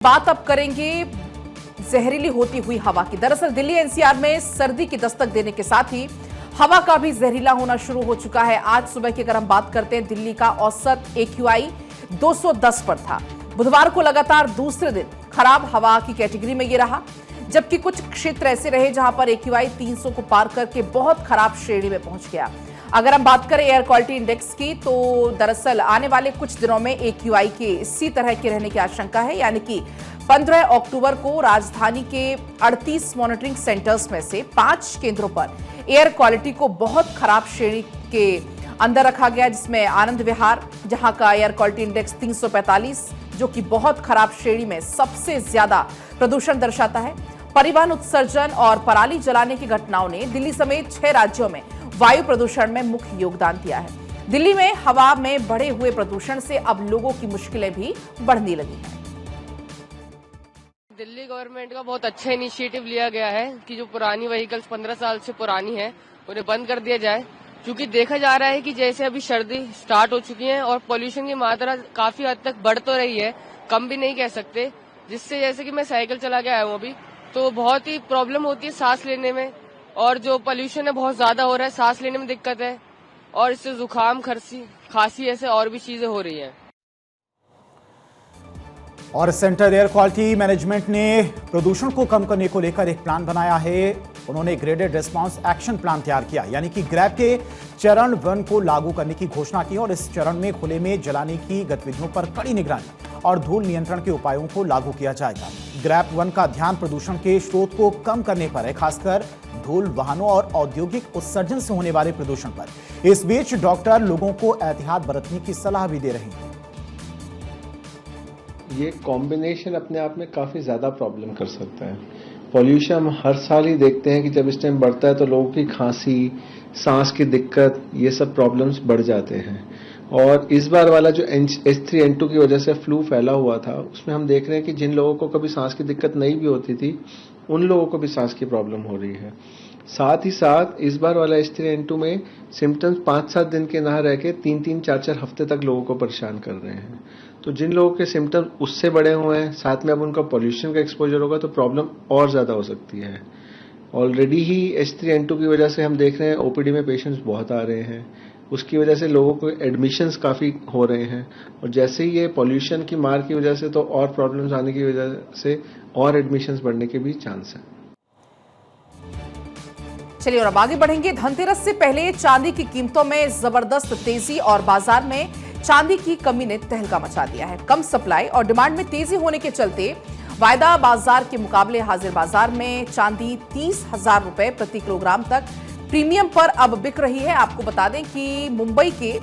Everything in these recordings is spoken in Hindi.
बात अब करेंगे जहरीली होती हुई हवा की। दरअसल दिल्ली एनसीआर में सर्दी की दस्तक देने के साथ ही हवा का भी जहरीला होना शुरू हो चुका है। आज सुबह की अगर हम बात करते हैं, दिल्ली का औसत AQI 210 पर था। बुधवार को लगातार दूसरे दिन खराब हवा की कैटेगरी में ये रहा, जबकि कुछ क्षेत्र ऐसे रहे जहां पर AQI 300 को पार करके बहुत खराब श्रेणी में पहुंच गया। अगर हम बात करें एयर क्वालिटी इंडेक्स की, तो दरअसल आने वाले कुछ दिनों में AQI के इसी तरह के रहने की आशंका है, यानी कि 15 अक्टूबर को राजधानी के 38 मॉनिटरिंग सेंटर्स में से 5 केंद्रों पर एयर क्वालिटी को बहुत खराब श्रेणी के अंदर रखा गया, जिसमें आनंद विहार, जहां का एयर क्वालिटी इंडेक्स 345, जो कि बहुत खराब श्रेणी में सबसे ज्यादा प्रदूषण दर्शाता है। परिवहन, उत्सर्जन और पराली जलाने की घटनाओं ने दिल्ली समेत 6 राज्यों में वायु प्रदूषण में मुख्य योगदान दिया है। दिल्ली में हवा में बढ़े हुए प्रदूषण से अब लोगों की मुश्किलें भी बढ़ने लगी हैं। दिल्ली गवर्नमेंट का बहुत अच्छा इनिशिएटिव लिया गया है कि जो पुरानी व्हीकल्स 15 साल से पुरानी है उन्हें बंद कर दिया जाए, क्योंकि देखा जा रहा है कि जैसे अभी सर्दी स्टार्ट हो चुकी है और पोल्यूशन की मात्रा काफी हद तक बढ़ तो रही है, कम भी नहीं कह सकते, जिससे जैसे कि मैं साइकिल चला के आया हूँ अभी, तो बहुत ही प्रॉब्लम होती है सांस लेने में, और जो पोल्यूशन है बहुत ज्यादा हो रहा है, सांस लेने में दिक्कत है, और इससे जुकाम, खांसी ऐसे और भी चीजें हो रही हैं। और सेंट्रल एयर क्वालिटी मैनेजमेंट ने प्रदूषण को कम करने को लेकर एक प्लान बनाया है। उन्होंने ग्रेडेड रिस्पांस एक्शन प्लान तैयार किया, यानी कि ग्रैप के चरण 1 को लागू करने की घोषणा की, और इस चरण में खुले में जलाने की गतिविधियों पर कड़ी निगरानी और धूल नियंत्रण के उपायों को लागू किया जाएगा। ग्रैप 1 का ध्यान प्रदूषण के स्रोत को कम करने पर है, खासकर धूल, वाहनों और औद्योगिक उत्सर्जन से होने वाले प्रदूषण पर। इस बीच डॉक्टर लोगों को एहतियात बरतने की सलाह भी दे रहे हैं। ये कॉम्बिनेशन अपने आप में काफी ज्यादा प्रॉब्लम कर सकता है। पॉल्यूशन हम हर साल ही देखते हैं कि जब इस टाइम बढ़ता है तो लोगों की खांसी, सांस की दिक्कत, ये सब प्रॉब्लम्स बढ़ जाते हैं। और इस बार वाला जो H3N2 की वजह से फ्लू फैला हुआ था, उसमें हम देख रहे हैं कि जिन लोगों को कभी सांस की दिक्कत नहीं भी होती थी, उन लोगों को भी सांस की प्रॉब्लम हो रही है। साथ ही साथ इस बार वाला H3N2 में सिम्टम्स 5-7 दिन के ना रह के 3-3, 4-4 हफ्ते तक लोगों को परेशान कर रहे हैं। तो जिन लोगों के सिम्टम्स उससे बड़े हुए हैं, साथ में अब उनका पॉल्यूशन का एक्सपोजर होगा, तो प्रॉब्लम और ज्यादा हो सकती है। ऑलरेडी ही H3N2 की वजह से हम देख रहे हैं OPD में पेशेंट्स बहुत आ रहे हैं, उसकी वजह से लोगों को एडमिशंस काफी हो रहे हैं, और जैसे ही ये पॉल्यूशन की मार की वजह से तो और प्रॉब्लम्स आने की वजह से और एडमिशंस बढ़ने के भी चांस है। चलिए और अब आगे बढ़ेंगे। धनतेरस से पहले चांदी की कीमतों में जबरदस्त तेजी और बाजार में चांदी की कमी ने तहलका मचा दिया है। कम सप्लाई और डिमांड में तेजी होने के चलते वायदा बाजार के मुकाबले हाजिर बाजार में चांदी 30,000 रुपए प्रति किलोग्राम तक प्रीमियम पर अब बिक रही है। आपको बता दें कि मुंबई के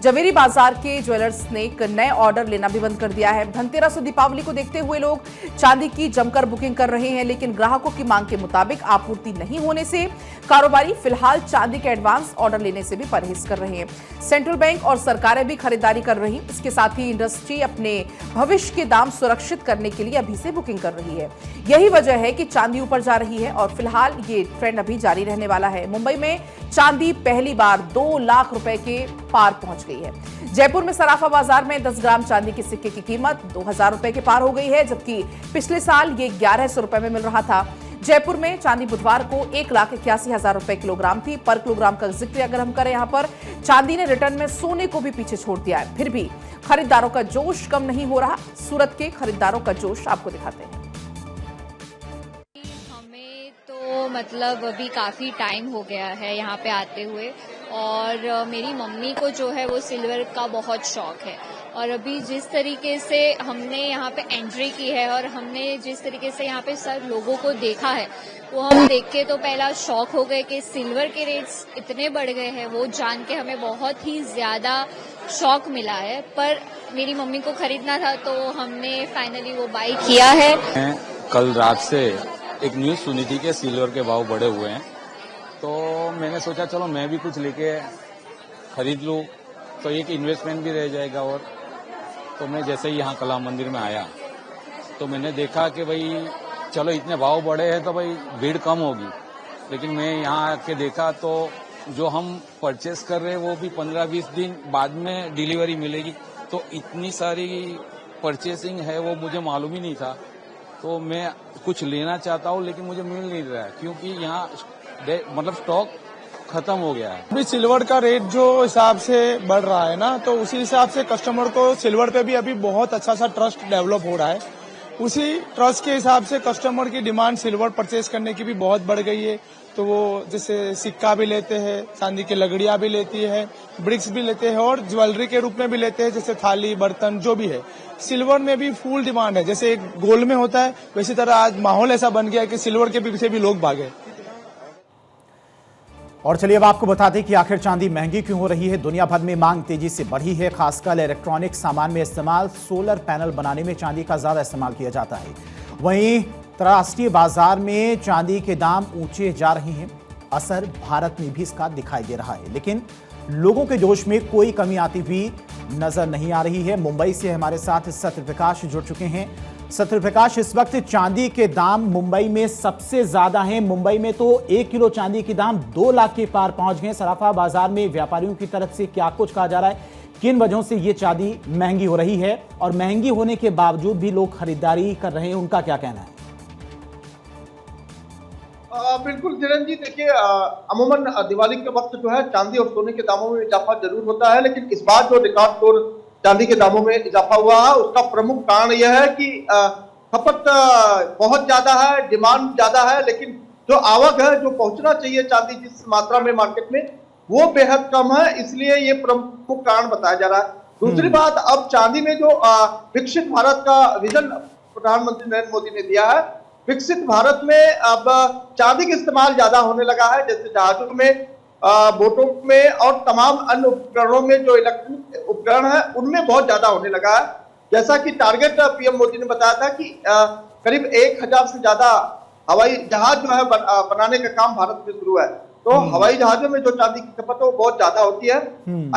जवेरी बाजार के ज्वेलर्स ने एक नए ऑर्डर लेना भी बंद कर दिया है। धनतेरस और दीपावली को देखते हुए लोग चांदी की जमकर बुकिंग कर रहे हैं, लेकिन ग्राहकों की मांग के मुताबिक आपूर्ति नहीं होने से कारोबारी फिलहाल चांदी के एडवांस ऑर्डर लेने से भी परहेज कर रहे हैं। सेंट्रल बैंक और सरकारें भी खरीदारी कर रही। इसके साथ ही इंडस्ट्री अपने भविष्य के दाम सुरक्षित करने के लिए अभी से बुकिंग कर रही है। यही वजह है कि चांदी ऊपर जा रही है और फिलहाल ये ट्रेंड अभी जारी रहने वाला है। मुंबई में चांदी पहली बार 2 लाख रुपए के पार पहुंच गई है। जयपुर में सराफा बाजार में 10 ग्राम चांदी के सिक्के की कीमत 2,000 रुपए के पार हो गई है, जबकि पिछले साल ये 1,100 रुपए में मिल रहा था। जयपुर में चांदी बुधवार को 1,81,000 रुपए किलोग्राम थी। पर किलोग्राम का जिक्र अगर हम करें, यहां पर चांदी ने रिटर्न में सोने को भी पीछे छोड़ दिया है। फिर भी खरीदारों का जोश कम नहीं हो रहा। सूरत के खरीदारों का जोश आपको दिखाते हैं। तो मतलब अभी काफ़ी टाइम हो गया है यहाँ पे आते हुए, और मेरी मम्मी को जो है वो सिल्वर का बहुत शौक है, और अभी जिस तरीके से हमने यहाँ पे एंट्री की है और हमने जिस तरीके से यहाँ पे सब लोगों को देखा है, वो हम देख के तो पहला शॉक हो गए कि सिल्वर के रेट्स इतने बढ़ गए हैं। वो जान के हमें बहुत ही ज़्यादा शौक मिला है, पर मेरी मम्मी को खरीदना था तो हमने फाइनली वो बाई किया है। कल रात से एक न्यूज़ सुनी थी कि सिल्वर के भाव बढ़े हुए हैं, तो मैंने सोचा चलो मैं भी कुछ लेके खरीद लूँ, तो एक इन्वेस्टमेंट भी रह जाएगा। और तो मैं जैसे ही यहाँ कला मंदिर में आया तो मैंने देखा कि भाई चलो इतने भाव बढ़े हैं तो भाई भीड़ कम होगी, लेकिन मैं यहाँ आके देखा तो जो हम परचेस कर रहे हैं वो भी 15-20 दिन बाद में डिलीवरी मिलेगी। तो इतनी सारी परचेसिंग है वो मुझे मालूम ही नहीं था। तो मैं कुछ लेना चाहता हूँ लेकिन मुझे मिल नहीं रहा है क्योंकि यहाँ मतलब स्टॉक खत्म हो गया है। अभी सिल्वर का रेट जो हिसाब से बढ़ रहा है ना, तो उसी हिसाब से कस्टमर को सिल्वर पे भी अभी बहुत अच्छा सा ट्रस्ट डेवलप हो रहा है। उसी ट्रस्ट के हिसाब से कस्टमर की डिमांड सिल्वर परचेज करने की भी बहुत बढ़ गई है। तो वो जैसे सिक्का भी लेते हैं, चांदी की लगड़ियां भी लेती है, ब्रिक्स भी लेते हैं और ज्वेलरी के रूप में भी लेते हैं, जैसे थाली बर्तन जो भी है। सिल्वर में भी फुल डिमांड है, जैसे एक गोल्ड में होता है वैसी तरह आज माहौल ऐसा बन गया कि सिल्वर के पीछे भी लोग भागे। और चलिए अब आपको बता दें कि आखिर चांदी महंगी क्यों हो रही है। दुनिया भर में मांग तेजी से बढ़ी है। खासकर इलेक्ट्रॉनिक सामान में इस्तेमाल सोलर पैनल बनाने में चांदी का ज्यादा इस्तेमाल किया जाता है। वहीं अंतर्राष्ट्रीय बाजार में चांदी के दाम ऊंचे जा रहे हैं। असर भारत में भी इसका दिखाई दे रहा है, लेकिन लोगों के जोश में कोई कमी आती हुई नजर नहीं आ रही है। मुंबई से हमारे साथ सत्यप्रकाश जुड़ चुके हैं। सत्यप्रकाश, इस वक्त चांदी के दाम मुंबई में सबसे ज्यादा हैं। मुंबई में तो 1 किलो चांदी के दाम 2 लाख के पार पहुंच गए। सराफा बाजार में व्यापारियों की तरफ से क्या कुछ कहा जा रहा है, किन वजहों से ये चांदी महंगी हो रही है और महंगी होने के बावजूद भी लोग खरीदारी कर रहे हैं, उनका क्या कहना है? बिल्कुल धीरेन्द्र जी, देखिए अमूमन दिवाली के वक्त जो है चांदी और सोने के दामों में इजाफा जरूर होता है, लेकिन इस बार जो रिकॉर्ड तोड़ चांदी के दामों में इजाफा हुआ है उसका प्रमुख कारण यह है कि खपत बहुत ज्यादा है, डिमांड ज्यादा है, लेकिन जो आवक है, जो पहुंचना चाहिए चांदी जिस मात्रा में मार्केट में, वो बेहद कम है। इसलिए ये प्रमुख कारण बताया जा रहा है। दूसरी बात, अब चांदी में जो विकसित भारत का विजन प्रधानमंत्री नरेंद्र मोदी ने दिया है, विकसित भारत में अब चांदी का इस्तेमाल ज्यादा होने लगा है। जैसे जहाजों में, बोटों में और तमाम अन्य उपकरणों में जो इलेक्ट्रॉनिक उपकरण है उनमें बहुत ज्यादा होने लगा है। जैसा कि टारगेट पीएम मोदी ने बताया था कि करीब 1000 से ज्यादा हवाई जहाज जो है बनाने का काम भारत में शुरू है। तो हवाई जहाजों में जो चांदी की खपत है वो बहुत ज्यादा होती है।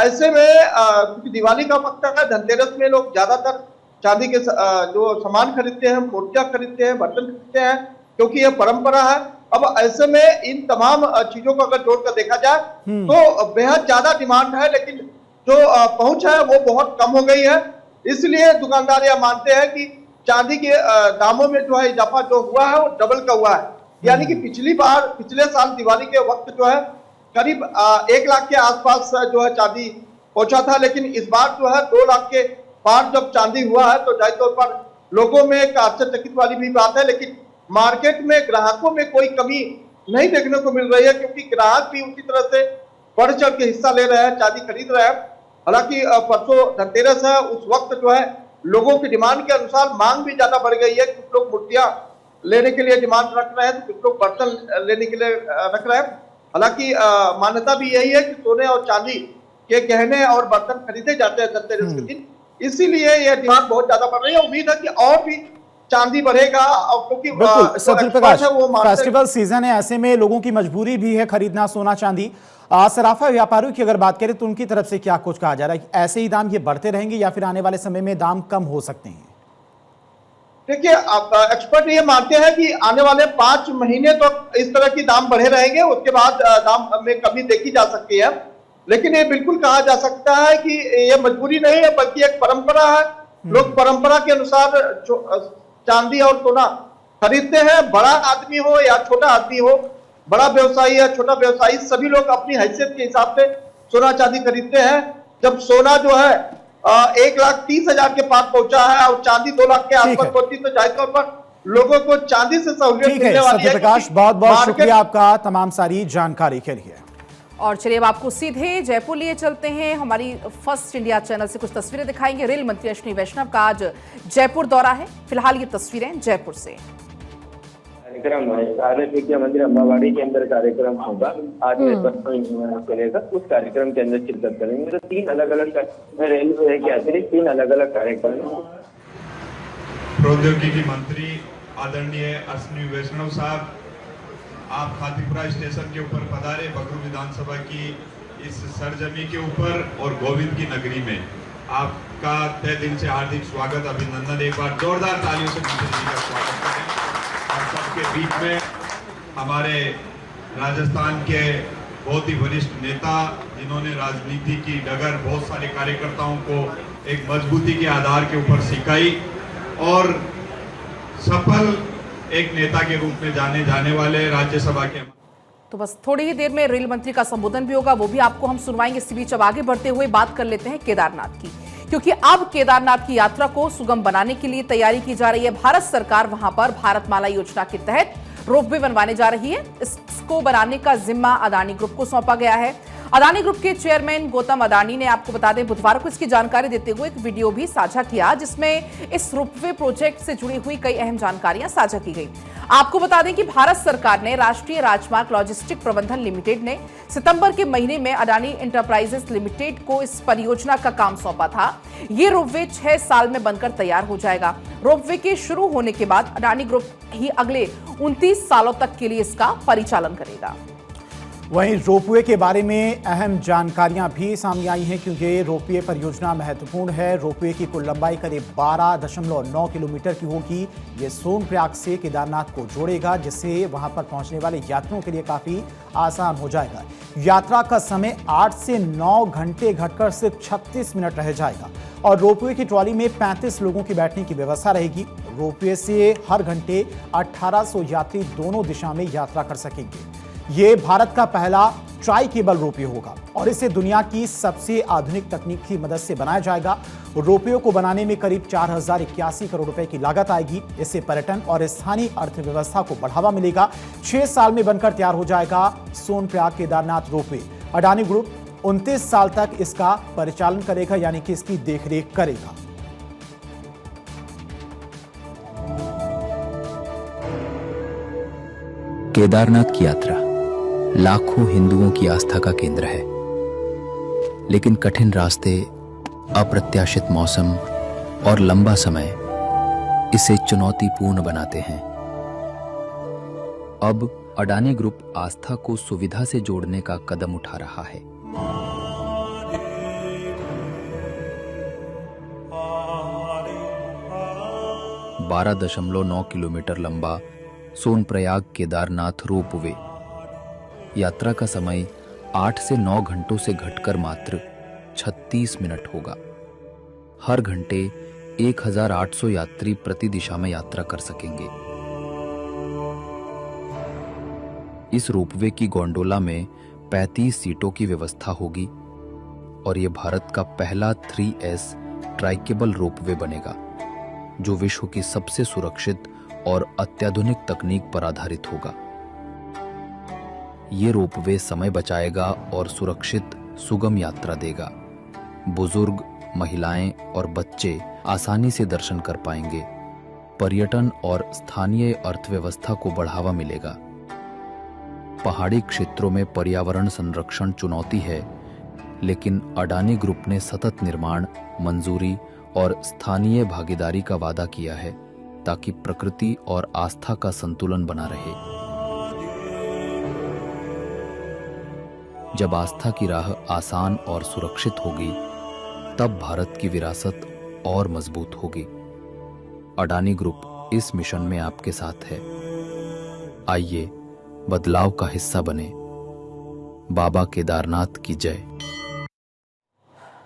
ऐसे में क्योंकि दिवाली का वक्त है, धनतेरस में लोग ज्यादातर चांदी के जो सामान खरीदते हैं, मूर्तियां खरीदते हैं, बर्तन खरीदते हैं, क्योंकि यह परंपरा है। अब ऐसे में इन तमाम चीजों को अगर जोड़कर देखा जाए तो बेहद ज्यादा डिमांड है, लेकिन जो पहुंच है वो बहुत कम हो गई है। इसलिए दुकानदार यह मानते हैं कि चांदी के दामों में जो है इजाफा जो हुआ है वो डबल का हुआ है। यानी कि पिछले साल दिवाली के वक्त जो है करीब 1 लाख के आसपास जो है चांदी पहुंचा था, लेकिन इस बार जो है 2 लाख के पार जब चांदी हुआ है तो जाहिर तौर पर लोगों में एक आश्चर्यचकित वाली भी बात है। लेकिन मार्केट में ग्राहकों में कोई कमी नहीं देखने को मिल रही है, क्योंकि ग्राहक भी उसी तरह से बढ़ चढ़ के हिस्सा ले रहे हैं, चांदी खरीद रहे हैं। हालांकि परसों धनतेरस है, उस वक्त जो है लोगों की डिमांड के अनुसार मांग भी ज्यादा बढ़ गई है। कुछ लोग मूर्तियां लेने के लिए डिमांड रख रहे हैं, तो कुछ लोग बर्तन लेने के लिए रख रहे हैं। हालांकि मान्यता भी यही है कि सोने और चांदी के गहने और बर्तन खरीदे जाते हैं धनतेरस के दिन, इसीलिए यह डिमांड बहुत ज्यादा बढ़ रही है। उम्मीद है कि और भी चांदी बढ़ेगा, क्योंकि सत्यप्रकाश, फेस्टिवल सीजन है, ऐसे में लोगों की मजबूरी भी है खरीदना सोना चांदी। सराफा व्यापारियों की अगर बात करें तो उनकी तरफ से क्या कुछ कहा जा रहा है, कि ऐसे ही दाम ये बढ़ते रहेंगे या फिर आने वाले समय में दाम कम हो सकते हैं? देखिए, एक्सपर्ट ये मानते हैं कि आने वाले 5 महीने तो इस तरह की दाम बढ़े रहेंगे, उसके बाद दाम में कमी देखी जा सकती है। लेकिन ये बिल्कुल कहा जा सकता है कि ये मजबूरी नहीं है, बल्कि एक परंपरा है। लोग परंपरा के अनुसार चांदी और सोना खरीदते हैं। बड़ा आदमी हो या छोटा आदमी हो, बड़ा व्यवसायी या छोटा व्यवसायी, सभी लोग अपनी हैसियत के हिसाब से सोना चांदी खरीदते हैं। जब सोना जो है 1,30,000 के पास पहुंचा है और चांदी 2 लाख के आसपास पहुंची, तो जाहिर तौर पर लोगों को चांदी से सहूलियत मिलने वाली है। सत्यप्रकाश, बहुत बहुत शुक्रिया आपका तमाम सारी जानकारी के लिए। और चलिए अब आपको सीधे जयपुर लिए चलते हैं। हमारी फर्स्ट इंडिया चैनल से कुछ तस्वीरें दिखाएंगे। रेल मंत्री अश्विनी वैष्णव का आज जयपुर दौरा है। फिलहाल ये तस्वीरें जयपुर से। कार्यक्रम है आर्य विद्या मंदिर अम्बावाड़ी के अंदर कार्यक्रम होगा आज चलेगा। उस कार्यक्रम के अंदर शिरकत करेंगे। तो 3 अलग अलग रेलवे के अतिरिक्त 3 अलग अलग कार्यक्रम। प्रौद्योगिकी मंत्री आदरणीय अश्विनी वैष्णव साहब, आप खातीपुरा स्टेशन के ऊपर पधारे, बगरू विधानसभा की इस सरजमी के ऊपर और गोविंद की नगरी में। आपका तहे दिल से हार्दिक स्वागत, अभिनंदन। एक बार जोरदार तालियों से मंत्री जी का स्वागत करें। और सबके बीच में हमारे राजस्थान के बहुत ही वरिष्ठ नेता, जिन्होंने राजनीति की डगर बहुत सारे कार्यकर्ताओं को एक मजबूती के आधार के ऊपर सिखाई और सफल एक नेता के रूप में जाने वाले राज्यसभा के। तो बस थोड़ी ही देर में रेल मंत्री का संबोधन भी होगा, वो भी आपको हम सुनवाएंगे। इसी बीच अब आगे बढ़ते हुए बात कर लेते हैं केदारनाथ की, क्योंकि अब केदारनाथ की यात्रा को सुगम बनाने के लिए तैयारी की जा रही है। भारत सरकार वहां पर भारतमाला योजना के तहत रोपवे बनवाने जा रही है। इसको बनाने का जिम्मा अडानी ग्रुप को सौंपा गया है। अडानी ग्रुप के चेयरमैन गौतम अडानी ने, आपको बता दें, बुधवार को इसकी जानकारी देते हुए एक वीडियो भी साझा किया, जिसमें इस रोपवे प्रोजेक्ट से जुड़ी हुई कई अहम जानकारियां साझा की गई। आपको बता दें कि भारत सरकार ने राष्ट्रीय राजमार्ग लॉजिस्टिक प्रबंधन लिमिटेड ने सितंबर के महीने में अडानी एंटरप्राइजेस लिमिटेड को इस परियोजना का काम सौंपा था। ये रोपवे 6 साल में बनकर तैयार हो जाएगा। रोपवे के शुरू होने के बाद अडानी ग्रुप ही अगले 29 सालों तक के लिए इसका परिचालन करेगा। वहीं रोपवे के बारे में अहम जानकारियां भी सामने आई हैं, क्योंकि रोपवे परियोजना महत्वपूर्ण है। रोपवे की कुल लंबाई करीब 12.9 किलोमीटर की होगी। ये सोनप्रयाग से केदारनाथ को जोड़ेगा, जिससे वहां पर पहुंचने वाले यात्रियों के लिए काफी आसान हो जाएगा। यात्रा का समय 8 से 9 घंटे घटकर सिर्फ 36 मिनट रह जाएगा और रोपवे की ट्रॉली में 35 लोगों की बैठने की व्यवस्था रहेगी। रोपवे से हर घंटे 1800 यात्री दोनों दिशा में यात्रा कर सकेंगे। ये भारत का पहला ट्राई केबल रोपवे होगा और इसे दुनिया की सबसे आधुनिक तकनीक की मदद से बनाया जाएगा। रोपवे को बनाने में करीब 4081 करोड़ रुपए की लागत आएगी। इससे पर्यटन और स्थानीय अर्थव्यवस्था को बढ़ावा मिलेगा। 6 साल में बनकर तैयार हो जाएगा सोनप्रयाग केदारनाथ रोपवे। अडानी ग्रुप 29 साल तक इसका परिचालन करेगा, यानी कि इसकी देखरेख करेगा। केदारनाथ की यात्रा लाखों हिंदुओं की आस्था का केंद्र है, लेकिन कठिन रास्ते, अप्रत्याशित मौसम और लंबा समय इसे चुनौतीपूर्ण बनाते हैं। अब अडानी ग्रुप आस्था को सुविधा से जोड़ने का कदम उठा रहा है। .9 किलोमीटर लंबा सोनप्रयाग केदारनाथ रोपवे यात्रा का समय 8 से 9 घंटों से घटकर मात्र 36 मिनट होगा। हर घंटे 1800 यात्री प्रति दिशा में यात्रा कर सकेंगे। इस रोपवे की गोंडोला में 35 सीटों की व्यवस्था होगी और यह भारत का पहला 3S ट्राइकेबल रोपवे बनेगा, जो विश्व की सबसे सुरक्षित और अत्याधुनिक तकनीक पर आधारित होगा। ये रोपवे समय बचाएगा और सुरक्षित सुगम यात्रा देगा। बुजुर्ग, महिलाएं और बच्चे आसानी से दर्शन कर पाएंगे। पर्यटन और स्थानीय अर्थव्यवस्था को बढ़ावा मिलेगा। पहाड़ी क्षेत्रों में पर्यावरण संरक्षण चुनौती है, लेकिन अडानी ग्रुप ने सतत निर्माण, मंजूरी और स्थानीय भागीदारी का वादा किया है, ताकि प्रकृति और आस्था का संतुलन बना रहे। जब आस्था की राह आसान और सुरक्षित होगी, तब भारत की विरासत और मजबूत होगी। अडानी ग्रुप इस मिशन में आपके साथ है। आइए बदलाव का हिस्सा बने। बाबा केदारनाथ की जय।